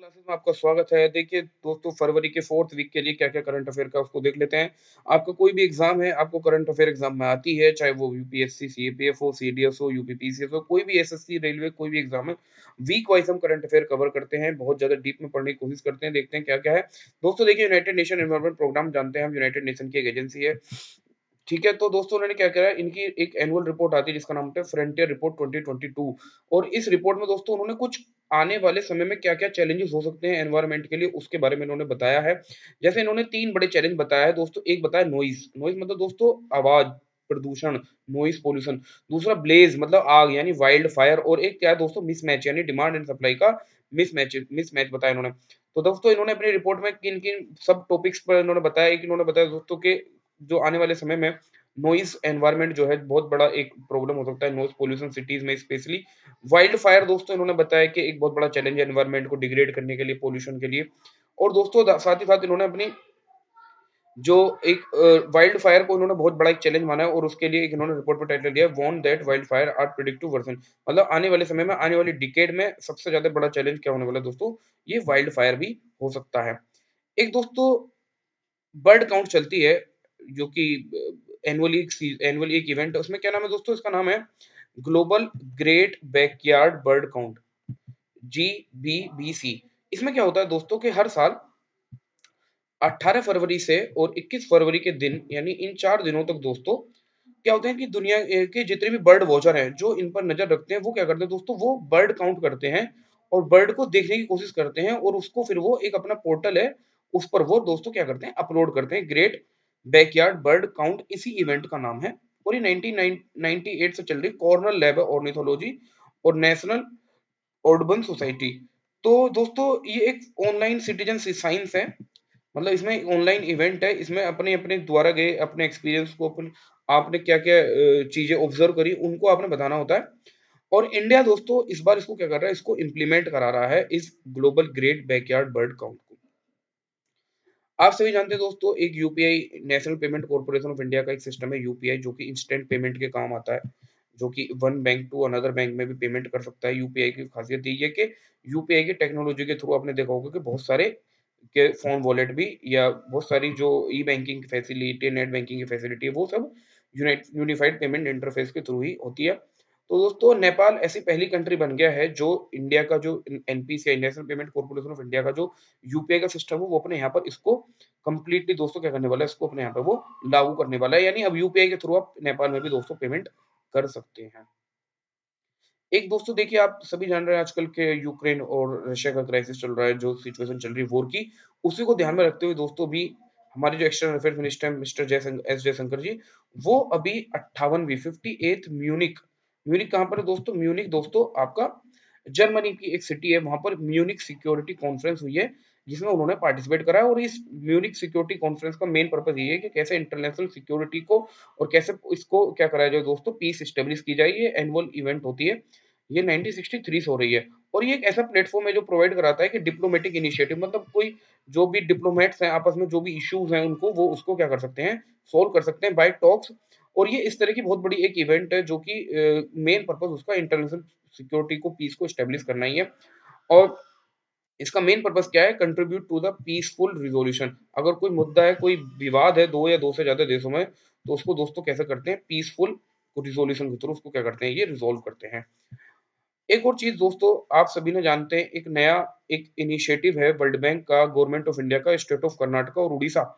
Classes में आपका स्वागत है। देखिए दोस्तों, फरवरी के 4th वीक के लिए क्या-क्या करंट अफेयर का उसको देख लेते हैं। आपका कोई भी एग्ज़ाम है, आपको करंट अफेयर एग्ज़ाम में आती है, चाहे वो यूपीएससी, सीएपीएफ हो, सीडीएस हो, यूपीपीसीएस हो, कोई भी एसएससी, रेलवे कोई भी एग्ज़ाम है। वीक वाइज़ हम करंट अफेयर कवर करते हैं, बहुत ज़्यादा डीप में पढ़ने की कोशिश करते हैं, देखते हैं क्या-क्या है। दोस्तों देखिए, यूनाइटेड नेशन एनवायरनमेंट प्रोग्राम जानते हैं हम, यूनाइटेड नेशन की एक एजेंसी है। ठीक है, तो दोस्तों उन्होंने क्या करा, इनकी एक एनुअल रिपोर्ट आती है जिसका नाम होता है फ्रंटियर रिपोर्ट 2022। और इस रिपोर्ट में दोस्तों उन्होंने कुछ आने वाले समय में क्या-क्या चैलेंजेस हो सकते हैं एनवायरनमेंट के लिए, उसके बारे में इन्होंने बताया है। जैसे इन्होंने 3 बड़े चैलेंज बताया है दोस्तों। एक बताया नॉइज़, नॉइज़ मतलब दोस्तों आवाज़, प्रदूषण, नॉइज़ पॉल्यूशन। दूसरा ब्लेज़ मतलब आग यानी वाइल्ड फायर, और एक क्या है दोस्तों, मिसमैच यानी डिमांड एंड सप्लाई का मिसमैच मिसमैच बताया इन्होंने। तो दोस्तों इन्होंने अपनी रिपोर्ट में किन-किन सब टॉपिक्स पर इन्होंने बताया कि इन्होंने बताया दोस्तों कि जो आने वाले समय में नॉइज़ एनवायरनमेंट जो है बहुत बड़ा एक प्रॉब्लम हो सकता है, नॉइज़ पॉल्यूशन सिटीज़ में स्पेशली। वाइल्ड फायर दोस्तों इन्होंने बताया कि एक बहुत बड़ा चैलेंज है एनवायरनमेंट को डिग्रेड करने के लिए, पॉल्यूशन के लिए। और दोस्तों साथ ही साथ इन्होंने अपनी जो एक वाइल्ड फायर को इन्होंने बहुत बड़ा एक चैलेंज माना है, और उसके लिए एक इन्होंने रिपोर्ट में टाइटल दिया है warn that wild fire are predictive version. मतलब आने वाले समय में, आने वाली डिकेड में सबसे ज्यादा बड़ा चैलेंज क्या होने वाला है दोस्तों, ये वाइल्ड फायर भी हो सकता है। एक दोस्तों बर्ड काउंट चलती है, जो कि एनुअली एक इवेंट है, उसमें क्या नाम है दोस्तों, इसका नाम है global great backyard bird count, GBBC। इसमें क्या होता है दोस्तों कि हर साल 18 फरवरी से और 21 फरवरी के दिन, यानी इन 4 दिनों तक दोस्तों क्या होते हैं कि दुनिया के जितने भी बर्ड वॉचर हैं, जो इन पर नज़र रखते हैं, वो क्या करते हैं दोस्तों, वो बर्ड काउंट करते हैं और बर्ड को देखने की कोशिश करते हैं, और उसको फिर वो एक अपना पोर्टल है, उस पर वो दोस्तों क्या करते हैं, अपलोड करते हैं। ग्रेट बैकयार्ड बर्ड काउंट इसी इवेंट का नाम है, और ये 1998 से चल रही कॉर्नल लैब ऑर्निथोलॉजी और नेशनल ऑर्डबन सोसाइटी। तो दोस्तों ये एक ऑनलाइन सिटीजन साइंस है, मतलब इसमें एक ऑनलाइन इवेंट है, इसमें अपने अपने द्वारा गए अपने एक्सपीरियंस को, अपन आपने क्या क्या चीजें ऑब्जर्व करी, उनको आपने बताना होता है। और इंडिया दोस्तों इस बार इसको क्या कर रहा है, इसको इम्प्लीमेंट करा रहा है, इस global great backyard bird count को। आप सभी जानते हैं दोस्तों, एक UPI national payment corporation of India का एक सिस्टम है यूपीआई, जो कि इंस्टेंट पेमेंट के काम आता है, जो कि one bank to another bank में भी पेमेंट कर सकता है। यूपीआई की खासियत ये है कि यूपीआई की टेक्नोलॉजी के थ्रू आपने देखा होगा कि बहुत सारे के फोन वॉलेट भी, या बहुत सारी जो ई बैंकिंग की फैसिलिटी, नेट बैंकिंग की फैसिलिटी है, वो सब यूनिफाइड पेमेंट इंटरफेस के थ्रू ही होती है। तो दोस्तों नेपाल ऐसी पहली कंट्री बन गया है जो इंडिया का जो NPCI national payment corporation of India का जो यूपीआई का सिस्टम है, वो अपने यहाँ पर इसको कंप्लीटली दोस्तों क्या करने वाला है, इसको अपने यहाँ पे वो लागू करने वाला है। यानी अब यूपीआई के थ्रू आप नेपाल में भी दोस्तों पेमेंट कर सकते हैं। एक दोस्तों देखिए, आप सभी जान रहे हैं आजकल के यूक्रेन और रशिया का क्राइसिस चल रहा है, जो सिचुएशन चल रही है वॉर की, उसी को ध्यान में रखते हुए दोस्तों भी हमारे जो एक्सटर्नल अफेयर्स मिनिस्टर हैं मिस्टर जयशंकर जी, वो अभी 58वीं 58th म्यूनिक, म्यूनिक कहाँ पर है दोस्तों, म्यूनिक दोस्तों आपका जर्मनी की एक सिटी है, वहां पर म्यूनिक सिक्योरिटी कॉन्फ्रेंस हुई है, जिसमें उन्होंने पार्टिसिपेट करा है। और इस म्यूनिक सिक्योरिटी कॉन्फ्रेंस का मेन पर्पस ये है कि कैसे इंटरनेशनल सिक्योरिटी को और कैसे इसको क्या कराया जाए दोस्तों, पीस स्टेब्लिश की जाए। ये एनुअल इवेंट होती है, ये 1963 से हो रही है, और ये एक ऐसा प्लेटफॉर्म है जो प्रोवाइड कराता है कि डिप्लोमेटिक इनिशिएटिव, मतलब कोई जो भी डिप्लोमेट्स हैं आपस में जो भी इश्यूज हैं उनको वो उसको क्या कर सकते हैं, सोल्व कर सकते हैं बाय टॉक्स। और ये इस तरह की बहुत बड़ी एक इवेंट है, जो कि मेन पर्पस उसका इंटरनेशनल सिक्योरिटी को, पीस को स्टेब्लिश करना ही है। और इसका मेन पर्पस क्या है, contribute to the peaceful resolution. अगर कोई मुद्दा है, कोई विवाद है दो या दो से ज्यादा देशों में, तो उसको दोस्तों कैसे करते हैं, पीसफुल रिजोल्यूशन के थ्रू उसको क्या करते हैं, ये रिजोल्व करते हैं। एक और चीज दोस्तों, आप सभी ने जानते हैं, एक नया एक इनिशिएटिव है वर्ल्ड बैंक का, गवर्नमेंट ऑफ इंडिया का, स्टेट ऑफ कर्नाटक और उड़ीसा,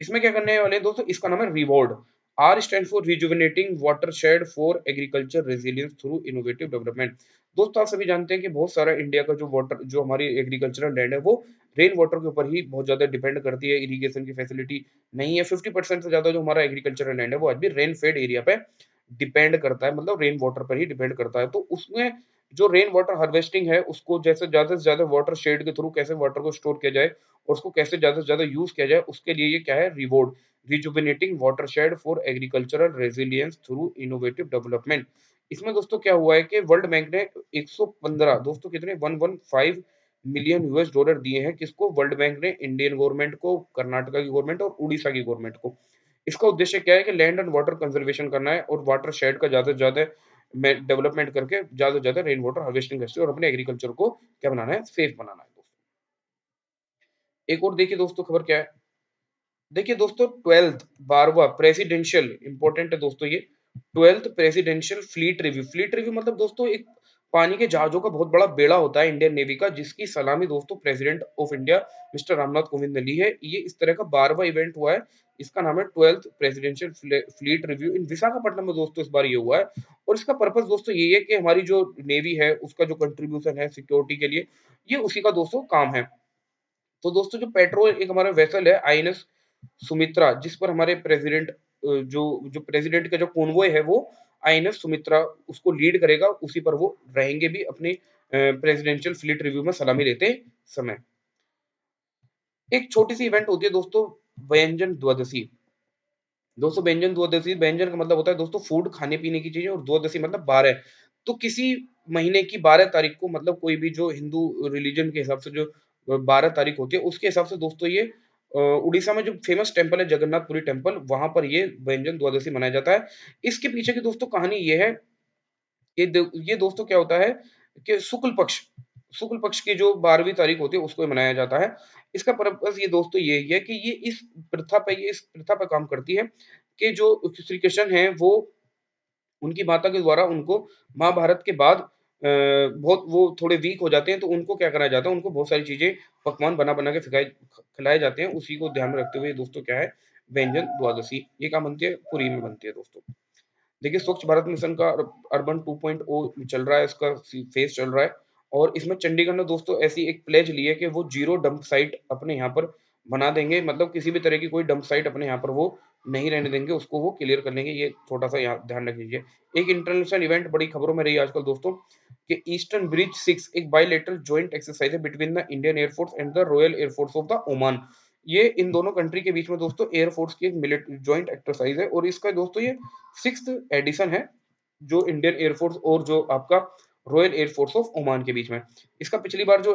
इसमें क्या करने वाले हैं दोस्तों, इसका नाम है reward. R stand for rejuvenating watershed for agriculture resilience through innovative development. दोस्तों आप सभी जानते हैं कि बहुत सारा इंडिया का जो वाटर, जो हमारी एग्रीकल्चरल लैंड है, वो रेन वाटर के ऊपर ही बहुत ज्यादा डिपेंड करती है, इरिगेशन की फैसिलिटी नहीं है। 50% से ज्यादा जो हमारा एग्रीकल्चरल लैंड है, वो आज भी रेन फेड एरिया पे डिपेंड करता है, मतलब रेन वाटर पर ही डिपेंड करता है। तो उसमें जो रेन वाटर हार्वेस्टिंग है, उसको जैसे ज्यादा से ज्यादा वाटर शेड के थ्रू कैसे वाटर को स्टोर किया जाए और उसको कैसे ज्यादा से ज्यादा यूज किया जाए, उसके लिए ये क्या है, reward, rejuvenating watershed for agricultural resilience through innovative development. इसमें दोस्तों क्या हुआ है कि वर्ल्ड बैंक ने 115 दोस्तों कितने 115 मिलियन यूएस डॉलर दिए हैं, किसको, वर्ल्ड बैंक ने इंडियन गवर्नमेंट को, कर्नाटका की गवर्नमेंट और उड़ीसा की गवर्नमेंट को। इसका उद्देश्य क्या है कि लैंड एंड वाटर कंजर्वेशन करना है, और वाटर शेड का ज्यादा से ज्यादा डेवलपमेंट करके ज्यादा से ज्यादा रेन वाटर हार्वेस्टिंग और अपने एग्रीकल्चर को क्या बनाना है, सेफ बनाना है दोस्तों। एक और देखिए दोस्तों खबर क्या है। देखिए दोस्तों 12वां प्रेसिडेंशियल इंपॉर्टेंट है दोस्तों ये 12th प्रेसिडेंशियल फ्लीट रिव्यू मतलब दोस्तों एक पानी के जहाजों का बहुत बड़ा बेड़ा होता है इंडियन नेवी का, जिसकी सलामी दोस्तों president of India mister Ramnath Kovind ने ली है। ये इस तरह का 12वां इवेंट हुआ है। इसका नाम है 12th प्रेसिडेंशियल फ्लीट रिव्यू इन विशाखापट्टनम में दोस्तों इस बार ये हुआ है। और इसका पर्पस दोस्तों ये है कि हमारी जो नेवी है उसका जो कंट्रीब्यूशन है सिक्योरिटी के लिए, ये उसी का दोस्तों काम है। तो दोस्तों जो पेट्रोल एक हमारा वेसल है आईएनएस सुमित्रा, जिस पर हमारे प्रेसिडेंट जो जो प्रेसिडेंट का जो कॉन्वॉय है वो आईएनएस सुमित्रा उसको लीड करेगा, उसी पर वो रहेंगे भी अपने प्रेसिडेंशियल फ्लीट रिव्यू में सलामी लेते समय। एक छोटी सी इवेंट होती है दोस्तों, व्यंजन द्वादशी। दोस्तों व्यंजन द्वादशी, व्यंजन का मतलब होता है दोस्तों फूड, खाने पीने की चीजें, और द्वादशी मतलब 12। तो किसी महीने की 12 तारीख को मतलब कोई भी जो हिंदू रिलीजन के हिसाब से जो 12 तारीख होती है उसके हिसाब से दोस्तों ये उड़ीसा में जो फेमस टेम्पल है जगन्नाथपुरी टेम्पल, वहां पर ये व्यंजन द्वादशी मनाया जाता है। इसके पीछे की दोस्तों कहानी ये है ये दोस्तों क्या होता है कि शुक्ल पक्ष की जो 12वीं तारीख होती है उसको मनाया जाता है। इसका पर्पस ये दोस्तों ये है कि ये इस प्रथा पे काम करती है कि जो श्री कृष्ण है वो उनकी माता के द्वारा उनको महाभारत के बाद बहुत वो थोड़े वीक हो जाते हैं, तो उनको क्या कराया जाता है, उनको बहुत सारी चीजें पकवान बना बना के खिलाए जाते हैं। उसी को ध्यान में रखते हुए दोस्तों क्या है व्यंजन द्वादशी ये कहाँ बनती है, पुरी में बनती है दोस्तों। देखिए स्वच्छ भारत मिशन का अर्बन 2.0 चल रहा है, इसका फेज चल रहा है। और इसमें चंडीगढ़ ने दोस्तों ऐसी एक प्लेज ली है कि वो जीरो डंप साइट अपने यहाँ पर बना देंगे, मतलब किसी भी तरह की कोई डंप साइट अपने यहाँ पर वो नहीं रहने देंगे, उसको वो क्लियर कर लेंगे। ये छोटा सा यहाँ ध्यान रख लीजिए। एक इंटरनेशनल इवेंट बड़ी खबरों में रही है आजकल दोस्तों कि ईस्टर्न ब्रिज 6 एक बायलैटरल जॉइंट एक्सरसाइज है between the Indian air force and the royal air force of the Oman. ये इन दोनों कंट्री के बीच में दोस्तों एयरफोर्स की एक मिलिट्री जॉइंट एक्सरसाइज है, और इसका दोस्तों ये 6th एडिशन है जो इंडियन एयरफोर्स और जो आपका रॉयल एयरफोर्स ऑफ ओमान के बीच में। इसका पिछली बार जो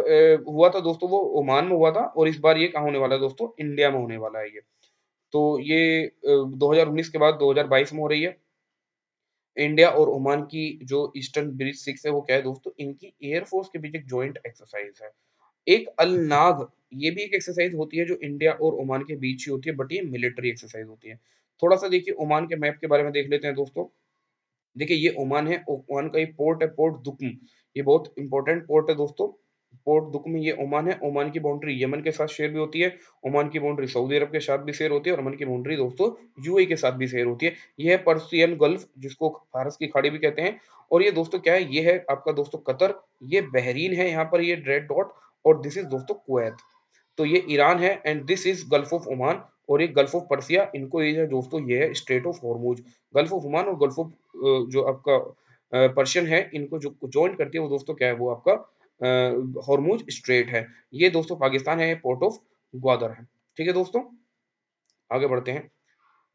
हुआ था दोस्तों वो ओमान में हुआ था, और इस बार ये कहाँ होने वाला है दोस्तों, इंडिया में होने वाला है ये। तो ये 2019 के बाद 2022 में हो रही है। इंडिया और ओमान की जो ईस्टर्न ब्रिज 6 है वो क्या है दोस्तों, इनकी एयरफोर्स के बीच एक जॉइंट एक्सरसाइज है। एक अलनाग, ये भी एक एक्सरसाइज होती है जो इंडिया और ओमान के बीच ही होती है, बट ये मिलिट्री एक्सरसाइज होती है। थोड़ा सा देखिए ओमान के मैप के बारे में देख लेते हैं दोस्तों। देखिए ये ओमान है, ओमान का ये पोर्ट है, पोर्ट दुक्म। ये बहुत इंपॉर्टेंट पोर्ट है दोस्तों। पोर्ट दुक्म ये ओमान है। ओमान की बाउंड्री यमन के साथ शेयर भी होती है। ओमान की बाउंड्री सऊदी अरब के साथ भी शेयर होती है, और ओमान की बाउंड्री दोस्तों यूएई के साथ भी शेयर होती है। ये है पर्सियन गल्फ, जिसको फारस की खाड़ी भी कहते हैं। और ये दोस्तों क्या है, ये है आपका दोस्तों कतर, ये बहरीन है यहाँ पर, ये रेड डॉट। और दिस इज दोस्तों कुवैत। तो ये ईरान है, and this is gulf of Oman. और ये गल्फ ऑफ पर्सिया, इनको ये है दोस्तों ये है straight of Hormuz. Gulf of Oman और गल्फ ऑफ जो आपका पर्शियन है, इनको जो जॉइन करती है वो दोस्तों क्या है, वो आपका हॉर्मूज स्ट्रेट है। ये दोस्तों पाकिस्तान है, पोर्ट ऑफ ग्वादर है। ठीक है दोस्तों, आगे बढ़ते हैं।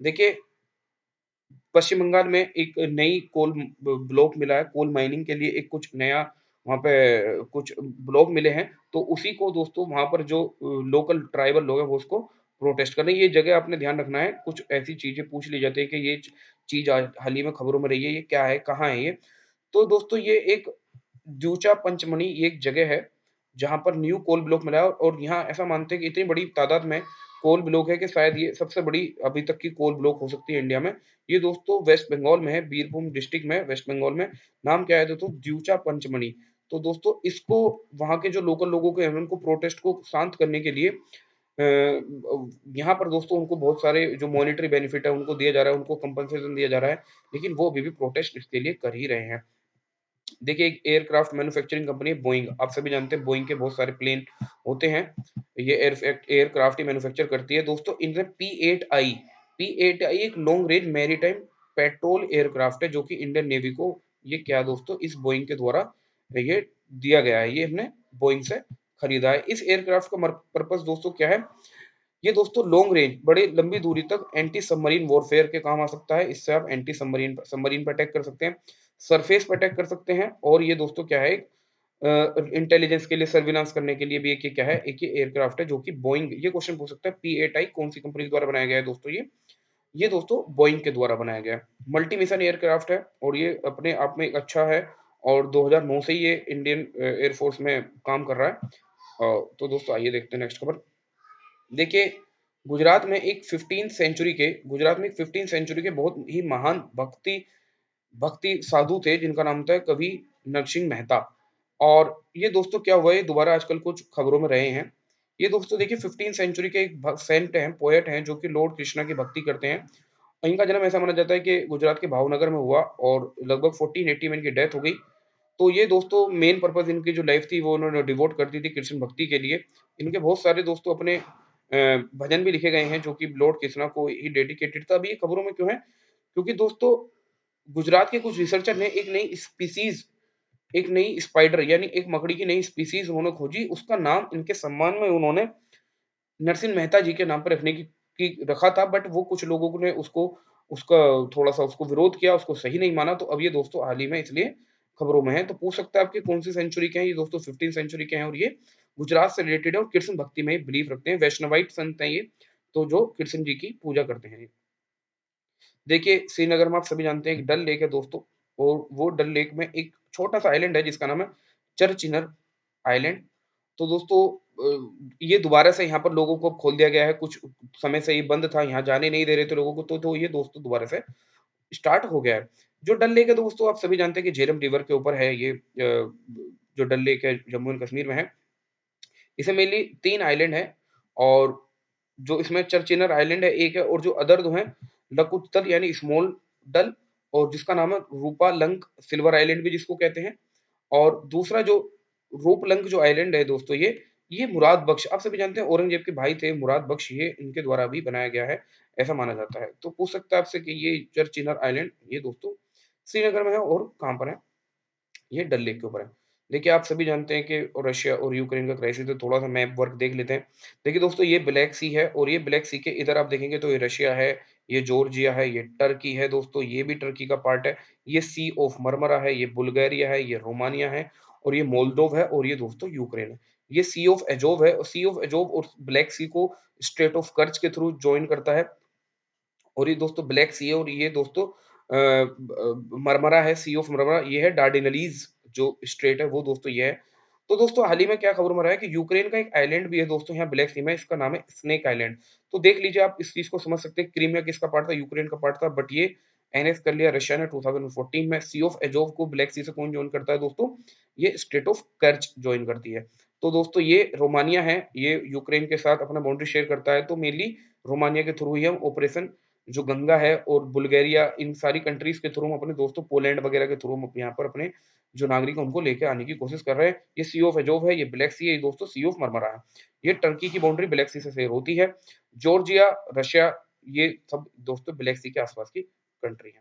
देखिए पश्चिम बंगाल में एक नई कोल ब्लॉक मिला है, कोल माइनिंग के लिए एक कुछ नया वहाँ पे कुछ ब्लॉक मिले हैं। तो उसी को दोस्तों वहाँ पर जो लोकल ट्राइबल लोग हैं वो उसको प्रोटेस्ट कर रहे हैं। ये जगह आपने ध्यान रखना है, कुछ ऐसी चीजें पूछ ली जाती है कि ये चीज हाल ही में खबरों में रही है, ये क्या है, कहाँ है ये। तो दोस्तों ये एक द्यूचा पंचमणि ये एक जगह है जहाँ पर न्यू कोल ब्लॉक मिला है, और यहाँ ऐसा मानते हैं कि इतनी बड़ी तादाद में कोल ब्लॉक है कि शायद ये सबसे बड़ी अभी तक की कोल ब्लॉक हो सकती है इंडिया में। ये दोस्तों वेस्ट बंगाल में है, बीरभूम डिस्ट्रिक्ट में, वेस्ट बंगाल में। नाम क्या है दोस्तों, द्यूचा पंचमणि। तो दोस्तों इसको वहाँ के जो लोकल लोगों के हैं उनको प्रोटेस्ट को शांत करने के लिए यहाँ पर दोस्तों उनको बहुत सारे जो मॉनेटरी बेनिफिट है उनको दिया जा रहा है, उनको कंपनसेशन दिया जा रहा है। लेकिन वो अभी भी प्रोटेस्ट इसके लिए कर ही रहे हैं। देखिए एक एयरक्राफ्ट मैन्युफैक्चरिंग कंपनी है बोइंग, आप सभी जानते हैं बोइंग के बहुत सारे प्लेन होते हैं। ये एयरक्राफ्ट ही मैन्युफैक्चर करती है दोस्तों। इनमें P8I एक long range maritime petrol aircraft है जो कि इंडियन नेवी को ये क्या दोस्तों इस बोइंग के द्वारा ये दिया गया है, ये हमने बोइंग से खरीदा है। इस एयरक्राफ्ट का पर्पस दोस्तों क्या है, ये दोस्तों लॉन्ग रेंज बड़े लंबी दूरी तक एंटी सबमरीन वॉरफेयर के काम आ सकता है। इससे आप एंटी सबमरीन सबमरीन पर अटैक कर सकते हैं, सरफेस पर अटैक कर सकते हैं। और ये दोस्तों क्या है, इंटेलिजेंस के लिए सर्विलांस करने के लिए भी एक ये क्या है, एक ये एयरक्राफ्ट है जो कि बोइंग, ये क्वेश्चन पूछ सकता है P8I कौन सी कंपनी के द्वारा बनाया गया है दोस्तों, ये दोस्तों बोइंग के द्वारा बनाया गया है। मल्टी मिशन एयरक्राफ्ट है और ये अपने आप में एक अच्छा है, और 2009 से ही ये इंडियन एयरफोर्स में काम कर रहा है। तो दोस्तों आइए देखते हैं नेक्स्ट खबर। देखिए, गुजरात में एक 15th सेंचुरी के बहुत ही महान भक्ति भक्ति साधु थे जिनका नाम था कवि नरसिंह मेहता। और ये दोस्तों क्या हुआ, ये दोबारा आजकल कुछ खबरों में रहे हैं। ये दोस्तों देखिए 15th सेंचुरी के एक सेंट हैं, पोएट हैं, जो कि लॉर्ड कृष्णा की भक्ति करते हैं। इनका जन्म ऐसा माना जाता है कि गुजरात के भावनगर में हुआ और लगभग 1480 में इनकी डेथ हो गई। तो ये दोस्तों मेन पर्पस इनकी जो लाइफ थी वो उन्होंने डिवोट कर दी थी कृष्ण भक्ति के लिए। इनके बहुत सारे दोस्तों अपने भजन भी लिखे गए हैं जो कि लॉर्ड कृष्णा को ही डेडिकेटेड था। अभी ये खबरों में क्यों है? क्योंकि दोस्तों गुजरात के कुछ रिसर्चर ने एक नई स्पाइडर यानी एक मकड़ी की नई स्पीसीज उन्होंने खोजी। उसका नाम इनके सम्मान में उन्होंने नरसिंह मेहता जी के नाम पर रखने की रखा था, बट वो कुछ लोगों ने उसका थोड़ा-सा उसको विरोध किया, उसको सही नहीं माना। तो अब ये दोस्तों हाल ही में इसलिए खबरों में है। तो पूछ सकता है आपके कौन-सी सेंचुरी के हैं? ये दोस्तों 15th सेंचुरी के हैं और ये गुजरात से रिलेटेड है और कृष्ण भक्ति में बिलीव रखते हैं। वैष्णवाइट संत हैं ये, तो जो कृष्ण जी की पूजा करते हैं। देखिए, श्रीनगर में आप सभी जानते हैं एक डल लेक है दोस्तों, और वो डल लेक में एक छोटा-सा आइलैंड है जिसका नाम है चरचिनर आइलैंड। तो दोस्तों ये दोबारा से यहाँ पर लोगों को खोल दिया गया है, कुछ समय से ये बंद था, यहाँ जाने नहीं दे रहे थे लोगों को, तो ये दोस्तों दोबारा से स्टार्ट हो गया है। जो डल लेक है दोस्तों आप सभी जानते हैं कि झेलम रिवर के ऊपर है ये, जो डल लेक है जम्मू एंड कश्मीर में है। इसमें मेनली 3 आइलैंड हैं और जो इसमें चरचिनर आइलैंड है एक है, और जो अदर 2 हैं लकुत्तल यानी स्मॉल डल, और जिसका नाम है रूपालंक सिल्वर आइलैंड भी जिसको कहते हैं। और दूसरा जो रूपलंक जो आइलैंड है दोस्तों, ये मुराद बख्श, आप सभी जानते हैं औरंगजेब के भाई थे मुराद बख्श, ये इनके द्वारा भी बनाया गया है, ऐसा माना जाता है। तो पूछ सकता है आपसे कि ये चरचिनर आइलैंड ये दोस्तों श्रीनगर में है और कहाँ पर है? ये डल लेक के ऊपर है। देखिए, आप सभी जानते हैं कि रशिया और यूक्रेन का क्राइसिस है, थोड़ा-सा मैप वर्क देख लेते हैं। देखिए दोस्तों, ये ब्लैक सी है और ये ब्लैक सी के इधर आप देखेंगे तो ये रशिया है, ये जॉर्जिया है, ये टर्की है दोस्तों, ये भी टर्की का पार्ट है। ये सी ऑफ मरमरा है, ये बुल्गारिया है, ये रोमानिया है और ये मोल्दोव है और ये दोस्तों यूक्रेन है। ये सी ऑफ एजोव है और सी ऑफ एजोव और ब्लैक सी को स्ट्रेट ऑफ कर्च के थ्रू जॉइन करता है। और ये दोस्तों ब्लैक सी है और ये दोस्तों मरमरा है, सी ऑफ मरमरा, ये है डार्डेनलीज जो स्ट्रेट है वो दोस्तों ये है। तो दोस्तों हाल ही में क्या खबर में रहा है कि यूक्रेन का एक आइलैंड भी है दोस्तों यहाँ ब्लैक सी में, इसका नाम है स्नेक आइलैंड। तो देख लीजिए आप इस चीज को समझ सकते हैं, क्रीमिया किसका पार्ट था? यूक्रेन का पार्ट था, बट ये एनेक्स कर लिया रशिया ने 2014 में। सी ऑफ एजोव को ब्लैक सी से कौन ज्वाइन करता है दोस्तों? ये स्टेट ऑफ कर्च ज्वाइन करती है। तो दोस्तों ये रोमानिया है, ये यूक्रेन के साथ अपना बाउंड्री शेयर करता है, तो मेनली रोमानिया के थ्रू ही हम ऑपरेशन जो गंगा है और बुल्गारिया, इन सारी कंट्रीज के थ्रू हम अपने दोस्तों पोलैंड वगैरह के थ्रू हम यहाँ पर अपने जो नागरिक हैं उनको लेके आने की कोशिश कर रहे हैं। ये सी ऑफ एजोव है, ये ब्लैक सी है, ये दोस्तों सी ऑफ मरमरा है। ये टर्की की बाउंड्री ब्लैक सी से शेयर होती है। जॉर्जिया, रशिया, ये सब दोस्तों ब्लैक सी के आसपास की कंट्री है।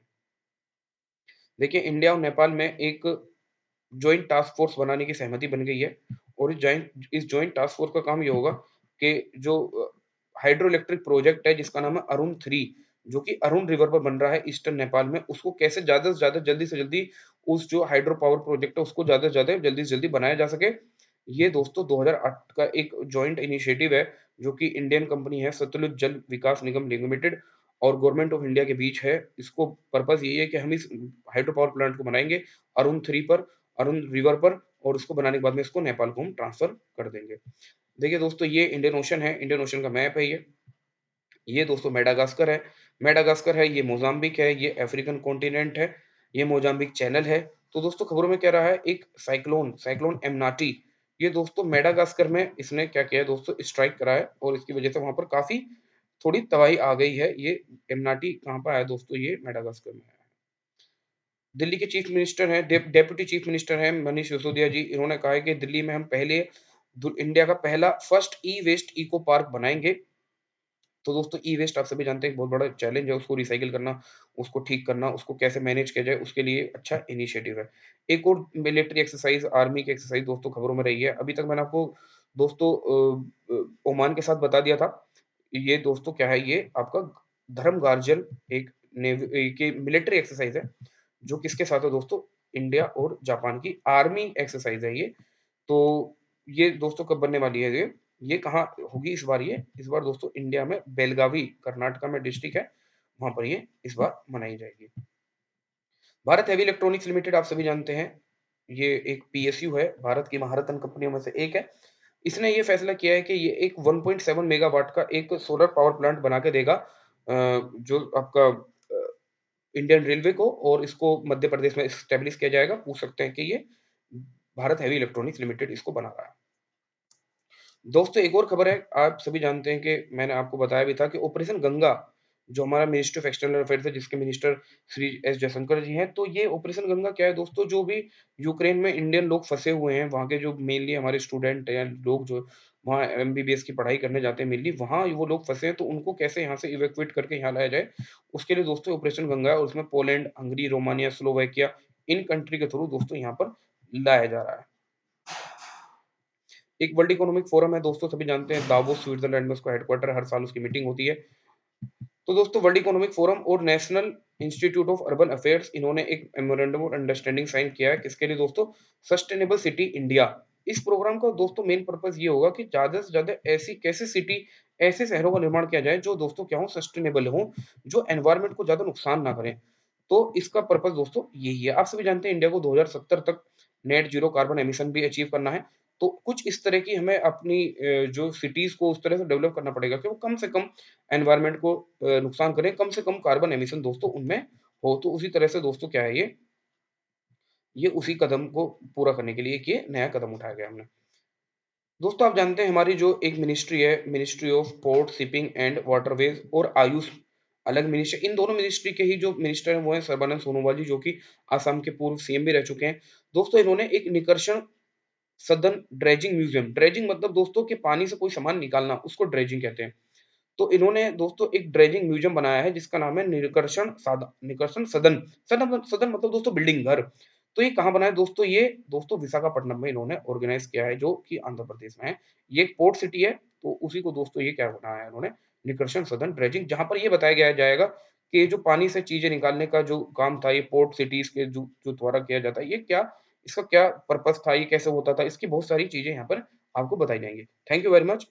देखिए, इंडिया और नेपाल में एक जॉइंट टास्क फोर्स बनाने की सहमति बन गई है और इस जॉइंट टास्क फोर्स का काम ये होगा कि जो हाइड्रो इलेक्ट्रिक प्रोजेक्ट है जिसका नाम है अरुण 3, जो कि अरुण रिवर पर बन रहा है ईस्टर्न नेपाल में, उसको कैसे ज्यादा से ज्यादा जल्दी से जल्दी उस जो हाइड्रो पावर प्रोजेक्ट है उसको ज्यादा से ज्यादा जल्दी से जल्दी बनाया जा सके। ये दोस्तों 2008 का एक जॉइंट इनिशिएटिव है जो कि इंडियन कंपनी है सतलुज जल विकास निगम लिमिटेड और गवर्नमेंट ऑफ इंडिया के बीच है। इसको पर्पस यही है कि हम इस हाइड्रो पावर प्लांट को बनाएंगे अरुण 3 पर, अरुण रिवर पर, और उसको बनाने के बाद में इसको नेपाल को हम ट्रांसफर कर देंगे। देखिए दोस्तों, ये इंडियन ओशन है, इंडियन ओशन का मैप है ये दोस्तों मेडागास्कर है, ये मोजाम्बिक है, ये अफ्रीकन कॉन्टिनेंट है, ये मोजाम्बिक चैनल है। तो दोस्तों खबरों में क्या रहा है, एक साइक्लोन एमनाटी, ये दोस्तों मेडागास्कर में इसने क्या किया है दोस्तों, स्ट्राइक करा है और इसकी वजह से वहां पर काफी थोड़ी तबाही आ गई है। ये एमनाटी कहाँ पर आया दोस्तों, ये मेडागास्कर में है। दिल्ली के चीफ मिनिस्टर हैं, डेप्यूटी चीफ मिनिस्टर हैं मनीष सिसोदिया जी, इन्होंने कहा है कि दिल्ली में हम पहले इंडिया का पहला फर्स्ट ई वेस्ट इको पार्क बनाएंगे। तो दोस्तों ई वेस्ट आप सभी जानते हैं बहुत बड़ा चैलेंज है, उसको रिसाइकिल करना, उसको ठीक करना, उसको कैसे मैनेज किया जाए, उसके लिए अच्छा इनिशिएटिव है। एक और मिलिट्री एक्सरसाइज, आर्मी की एक्सरसाइज दोस्तों खबरों में रही है। अभी तक मैंने आपको दोस्तों ओमान के साथ बता दिया था। ये दोस्तों क्या है, ये आपका धर्म गार्जल एक नेवी की मिलिट्री एक्सरसाइज है जो किसके साथ है दोस्तों, इंडिया और जापान की आर्मी एक्सरसाइज है ये। तो ये दोस्तों कब बनने वाली है, ये कहाँ होगी इस बार, इस बार दोस्तों इंडिया में बेलगावी कर्नाटका में डिस्ट्रिक्ट है, वहां पर ये इस बार मनाई जाएगी। भारत हेवी इलेक्ट्रॉनिक्स लिमिटेड आप सभी जानते हैं, ये एक पीएसयू है, भारत की महारत्न कंपनियों में से एक है। इसने ये फैसला किया है कि ये एक 1.7 मेगावाट का एक सोलर पावर प्लांट बना के देगा, जो आपका इंडियन रेलवे को, और इसको मध्य प्रदेश में एस्टेब्लिश किया जाएगा। पूछ सकते हैं कि ये भारत हेवी इलेक्ट्रॉनिक्स लिमिटेड इसको बना रहा है। दोस्तों एक और खबर है, आप सभी जानते हैं कि मैंने आपको बताया भी था कि ऑपरेशन गंगा, जो हमारा मिनिस्ट्री ऑफ एक्सटर्नल अफेयर्स है, जिसके मिनिस्टर श्री एस जयशंकर जी हैं, तो ये ऑपरेशन गंगा क्या है दोस्तों, जो भी यूक्रेन में इंडियन लोग फंसे हुए हैं, वहाँ के जो मेनली हमारे स्टूडेंट या लोग जो वहाँ एमबीबीएस की पढ़ाई करने जाते हैं, मेनली वहाँ वो लोग फंसे हैं, तो उनको कैसे यहाँ से इवैक्यूएट करके यहाँ लाया जाए, उसके लिए दोस्तों ऑपरेशन गंगा है, और उसमें Poland, Hungary, Romania, Slovakia, in country के थ्रू दोस्तों यहाँ पर लाया जा रहा है। एक वर्ल्ड इकोनॉमिक फोरम है दोस्तों, सभी जानते हैं, दावोस स्विट्जरलैंड में उसका हेडक्वार्टर, हर साल उसकी मीटिंग होती है। तो दोस्तों वर्ल्ड इकोनॉमिक फोरम और national institute of urban affairs, इन्होंने एक मेमोरेंडम ऑफ अंडरस्टैंडिंग साइन किया है, किसके लिए दोस्तों, सस्टेनेबल सिटी इंडिया। इस प्रोग्राम का दोस्तों मेन पर्पस ये होगा कि ज्यादा से ज्यादा ऐसी कैसे सिटी, ऐसे शहरों का निर्माण किया जाए जो दोस्तों क्या हो, सस्टेनेबल हो, जो एनवायरमेंट को ज्यादा नुकसान ना करें। तो इसका पर्पस दोस्तों यही है। आप सभी जानते हैं इंडिया को 2070 तक नेट जीरो कार्बन एमिशन भी अचीव करना है। तो कुछ इस तरह की हमें अपनी जो सिटीज को उस तरह से डेवलप करना पड़ेगा कि वो कम से कम एनवायरनमेंट को नुकसान करें, कम से कम कार्बन एमिशन दोस्तों उनमें हो। तो उसी तरह से दोस्तों क्या है, ये उसी कदम को पूरा करने के लिए एक ये नया कदम उठाया गया हमने। दोस्तों आप जानते हैं हमारी जो एक मिनिस्ट्री है, ministry of port, shipping and waterways, और आयुष, अलग मिनिस्ट्री, इन दोनों मिनिस्ट्री के ही जो मिनिस्टर हैं वो हैं सर्बानंद सोनोवाल जी, जो कि आसाम के पूर्व सीएम भी रह चुके हैं। दोस्तों इन्होंने एक निकर्षण सदन ड्रेजिंग म्यूजियम, ड्रेजिंग मतलब दोस्तों के पानी से कोई सामान निकालना, उसको ड्रेजिंग कहते हैं। तो इन्होंने दोस्तों एक ड्रेजिंग म्यूजियम बनाया है जिसका नाम है निकर्षण सदन। सदन मतलब दोस्तों बिल्डिंग, घर। तो ये कहाँ बना है दोस्तों, ये दोस्तों विशाखापट्टनम में इन्होंने ऑर्गेनाइज किया है, जो कि आंध्र प्रदेश में है। ये एक पोर्ट सिटी है, तो उसी को दोस्तों ये क्या बनाया है इन्होंने, निकर्षण सदन ड्रेजिंग, जहां पर ये बताया गया जाएगा कि ये जो पानी से चीजें निकालने का जो काम था, ये पोर्ट सिटीज के जो जो द्वारा किया जाता है, ये क्या, इसका क्या पर्पस था, ये कैसे होता था, इसकी बहुत सारी चीजें यहाँ पर आपको बताई जाएंगी। Thank you very much.